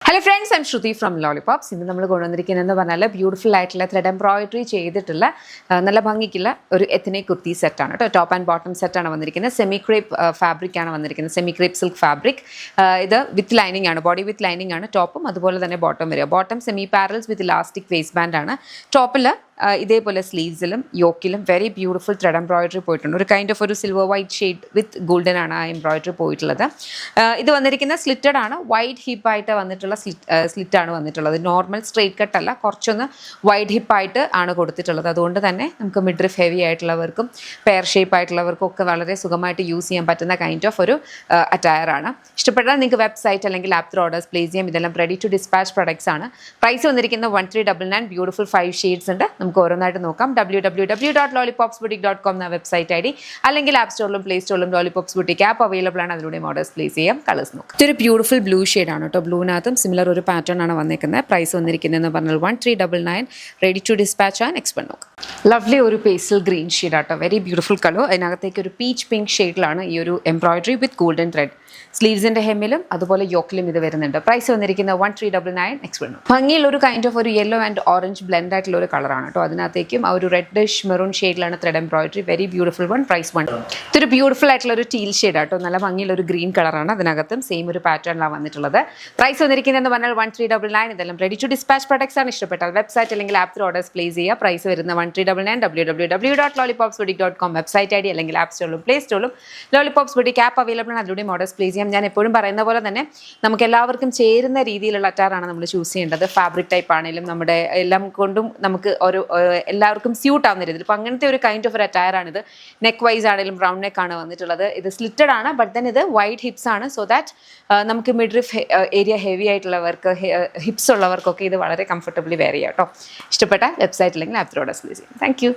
Hello friends, I'm Shruti from Lollipops. ഇന്ന് നമ്മൾ കൊണ്ടുവന്നിരിക്കുന്നതെന്ന് പറഞ്ഞാൽ ബ്യൂട്ടിഫുൾ ആയിട്ടുള്ള ത്രെഡ് എംബ്രോയിഡറി ചെയ്തിട്ടുള്ള നല്ല ഭംഗിക്കുള്ള ഒരു എത്നിക് കുർത്തി സെറ്റാണ് കേട്ടോ. ടോപ്പ് ആൻഡ് ബോട്ടം സെറ്റാണ് വന്നിരിക്കുന്നത്. സെമി ക്രേപ്പ് ഫാബ്രിക്കാണ് വന്നിരിക്കുന്നത്. Semi crepe silk fabric. ഇത് വിത്ത് ലൈനിങ് ആണ്, ബോഡി വിത്ത് ലൈനിങ് ആണ് ടോപ്പും അതുപോലെ തന്നെ ബോട്ടം വരിക. ബോട്ടം സെമി പാരൽസ് വിത്ത് ഇലാസ്റ്റിക് വേസ്റ്റ് ബാൻഡ് ആണ്. ടോപ്പിൽ ഇതേപോലെ സ്ലീവ്സിലും യോക്കിലും വെരി ബ്യൂട്ടിഫുൾ ത്രെഡ് എംബ്രോയിഡറി പോയിട്ടുണ്ട്. ഒരു കൈൻഡ് ഓഫ് ഒരു സിൽവർ വൈറ്റ് ഷെയ്ഡ് വിത്ത് ഗോൾഡൻ ആണ് ആ എംബ്രോയിഡറി പോയിട്ടുള്ളത്. ഇത് വന്നിരിക്കുന്ന സ്ലിറ്റഡ് ആണ്, വൈഡ് ഹിപ്പായിട്ട് വന്നിട്ടുള്ള സ്ലിറ്റാണ് വന്നിട്ടുള്ളത്. നോർമൽ സ്ട്രെയിറ്റ് കട്ട് അല്ല, കുറച്ചൊന്ന് വൈഡ് ഹിപ്പായിട്ട് ആണ് കൊടുത്തിട്ടുള്ളത്. അതുകൊണ്ട് തന്നെ നമുക്ക് മിഡ്രിഫ് ഹെവി ആയിട്ടുള്ളവർക്കും പെയർ ഷേപ്പ് ആയിട്ടുള്ളവർക്കും ഒക്കെ വളരെ സുഖമായിട്ട് യൂസ് ചെയ്യാൻ പറ്റുന്ന കൈൻഡ് ഓഫ് ഒരു അറ്റയർ ആണ്. ഇഷ്ടപ്പെട്ടാൽ നിങ്ങൾക്ക് വെബ്സൈറ്റ് അല്ലെങ്കിൽ ആപ്പ് ത്രൂ ഓർഡേഴ്സ് പ്ലേസ് ചെയ്യാം. ഇതെല്ലാം റെഡി ടു ഡിസ്പാച്ച് പ്രൊഡക്ട്സ് ആണ്. പ്രൈസ് വന്നിരിക്കുന്ന 1399. ബ്യൂട്ടിഫുൾ 5 ഷെയ്ഡ്സ് ഉണ്ട്. നമുക്ക് ഓരോന്നായിട്ട് നോക്കാം. www.lollipopsboutique.com എന്ന വെബ്സൈറ്റ് ഐ ഡി, അല്ലെങ്കിൽ ആപ്പ് സ്റ്റോറിലും പ്ലേ സ്റ്റോറിലും ലോളിപോപ്സ് ബുട്ടീക്ക് ആപ്പ് അവൈലബിൾ ആണ്. അതിലൂടെ ഓർഡേഴ്സ് പ്ലേസ് ചെയ്യാം. കളേഴ്സ് നോക്കാം. ഇതൊരു ബ്യൂട്ടിഫുൾ ബ്ലൂ ഷെയ്ഡ് ആണ് കേട്ടോ. ബ്ലൂവിനകത്തും സിമിലർ ഒരു പാറ്റേൺ ആണ് വന്നിരിക്കുന്നത്. പ്രൈസ് വന്നിരിക്കുന്നതെന്ന് പറഞ്ഞാൽ 1399. Ready to dispatch and expand നോക്കാം. ലവ്ലി ഒരു പേസ്റ്റൽ ഗ്രീൻ ഷെയ്ഡ് ആട്ടോ. Very beautiful colour. അതിനകത്തേക്ക് ഒരു പീച്ച് പിങ്ക് ഷെയ്ഡിലാണ് ഈ ഒരു എംബ്രോയിഡറി വിത്ത് ഗോൾഡൻ ത്രെഡ്. സ്ലീവ്സിൻ്റെ ഹെമ്മിലും അതുപോലെ യോക്കിലും ഇത് വരുന്നുണ്ട്. പ്രൈസ് വന്നിരിക്കുന്നത് 1399. എക്സ്പെൻഡ്. ഭംഗിയുള്ള ഒരു കൈൻഡ് ഓഫ് ഒരു യെല്ലോ ആൻഡ് ഓറഞ്ച് ബ്ലെൻഡ് ആയിട്ടുള്ള ഒരു കളറാണ് കേട്ടോ. അതിനകത്തേക്കും ആ ഒരു റെഡിഷ് മെറൂൺ ഷെയ്ഡിലാണ് thread embroidery. Very beautiful one. Price 1. ഇതൊരു ബ്യൂട്ടിഫുൾ ആയിട്ടുള്ള ഒരു ടീൽ ഷെയ്ഡ് ആട്ടോ. നല്ല ഭംഗിയുള്ള ഒരു ഗ്രീൻ കളറാണ്. അതിനകത്തും സെയിം ഒരു പാറ്റേണിലാണ് വന്നിട്ടുള്ളത്. പ്രൈസ് വന്നിരിക്കുന്നതെന്ന് പറഞ്ഞാൽ 1399. ഇതെല്ലാം റെഡി ടു ഡിസ്പാച്ച് പ്രൊഡക്ട്സ് ആണ്. ഇഷ്ടപ്പെട്ടാൽ വെബ്സൈറ്റ് അല്ലെങ്കിൽ ആപ്പ് ത്രൂ ഓർഡേഴ്സ് പ്ലേസ് ചെയ്യുക. പ്രൈസ് വരുന്ന 1399. www.lollipopsboutique.com വെബ്സൈറ്റ് ഐ ഡി, അല്ലെങ്കിൽ ആപ്പ് സ്റ്റോറിലും പ്ലേ സ്റ്റോറിലും ലോളിപോപ്സ് ബുട്ടീക്ക് ആപ്പ് അവൈലബിൾ ആണ്. അതിലൂടെ ഓർഡേഴ്സ് പ്ലേസ് ചെയ്യാം. ഞാൻ എപ്പോഴും പറയുന്ന പോലെ തന്നെ നമുക്ക് എല്ലാവർക്കും ചേരുന്ന രീതിയിലുള്ള അറ്റാറാണ് നമ്മൾ ചൂസ് ചെയ്യേണ്ടത്. ഫാബ്രിക് ടൈപ്പ് ആണെങ്കിലും നമ്മുടെ എല്ലാം കൊണ്ടും നമുക്ക് ഒരു എല്ലാവർക്കും സ്യൂട്ട് ആവുന്ന രീതിയിൽ. ഇപ്പോൾ അങ്ങനത്തെ ഒരു കൈൻഡ് ഓഫ് ഒരു അറ്റയറാണിത്. നെക്ക് വൈസ് ആണെങ്കിലും റൗണ്ട് നെക്ക് ആണ് വന്നിട്ടുള്ളത്. ഇത് സ്ലിറ്റഡ് ആണ്, ബട്ട് ദെൻ ഇത് വൈഡ് ഹിപ്സ് ആണ്. സോ ദാറ്റ് നമുക്ക് മിഡ്രിഫ് ഏരിയ ഹെവി ആയിട്ടുള്ളവർക്ക്, ഹിപ്സ് ഉള്ളവർക്കൊക്കെ ഇത് വളരെ കംഫർട്ടബിളി വെയർ ചെയ്യാം കേട്ടോ. ഇഷ്ടപ്പെട്ട വെബ്സൈറ്റ് അല്ലെങ്കിൽ ആപ്പ് ത്രൂ ഓർഡേഴ്സ് പ്ലേസ് ചെയ്യാം. Thank you.